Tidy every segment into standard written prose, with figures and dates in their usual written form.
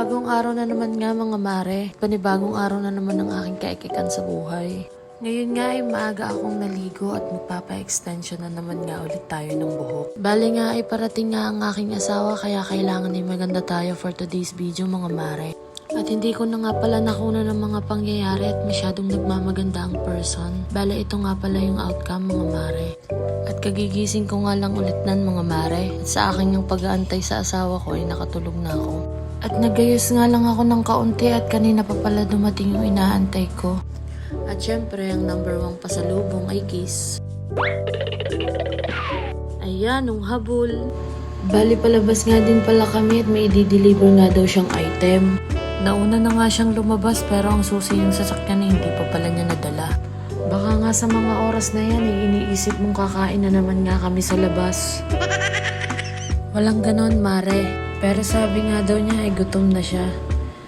Panibagong araw na naman nga mga mare. Panibagong araw na naman ang aking kaikikan sa buhay. Ngayon nga ay maaga akong naligo at magpapa-extension na naman nga ulit tayo ng buhok. Bale nga ay parating nga ang aking asawa kaya kailangan ay maganda tayo for today's video mga mare. At hindi ko na nga pala nakuna ng mga pangyayari at masyadong nagmamaganda ang person. Bale ito nga pala yung outcome mga mare. At kagigising ko nga lang ulit nan mga mare. At sa akin yung pag-aantay sa asawa ko ay nakatulog na ako. At nagayos nga lang ako ng kaunti at kanina pa pala dumating yung inaantay ko. At syempre, ang number 1 pasalubong ay kiss. Ayan, nung habol. Bali palabas nga din pala kami at may i-deliver nga daw siyang item. Nauna na nga siyang lumabas pero ang susi yung sasakyan na hindi pa pala niya nadala. Baka nga sa mga oras na yan iniisip mong kakain na naman nga kami sa labas. Walang ganon mare. Pero sabi nga daw niya ay gutom na siya.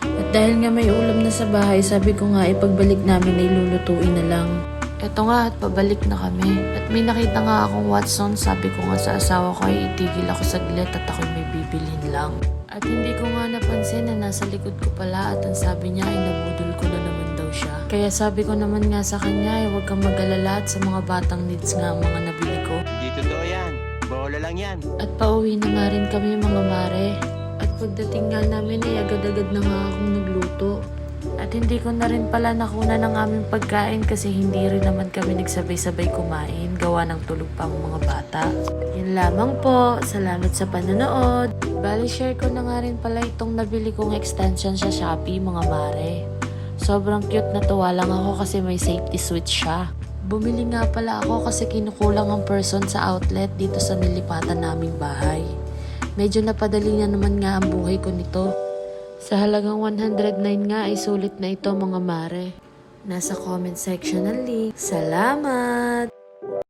At dahil nga may ulam na sa bahay, sabi ko nga ipagbalik namin ay lulutuin na lang. Eto nga at pabalik na kami. At may nakita nga akong Watson, sabi ko nga sa asawa ko ay itigil ako saglit at ako'y may bibilhin lang. At hindi ko nga napansin na nasa likod ko pala at ang sabi niya ay nabudol ko na naman daw siya. Kaya sabi ko naman nga sa kanya ay huwag kang mag-alala at sa mga batang needs nga ang mga nabili ko. Di totoo yan. Bola lang yan. At pauwi na nga rin kami mga mare. At pagdating nga namin ay agad-agad na nga akong nagluto. At hindi ko na rin pala nakuna ng aming pagkain kasi hindi rin naman kami nagsabay-sabay kumain. Gawa ng tulog pa ang mga bata. Yun lamang po. Salamat sa panonood. Bali share ko na nga rin pala itong nabili kong extension sa Shopee mga mare. Sobrang cute na tuwa lang ako kasi may safety switch siya. Bumili nga pala ako kasi kinukulang ang person sa outlet dito sa nilipatan naming bahay. Medyo napadali na naman nga ang buhay ko nito. Sa halagang 109 nga ay sulit na ito mga mare. Nasa comment section ang link. Salamat!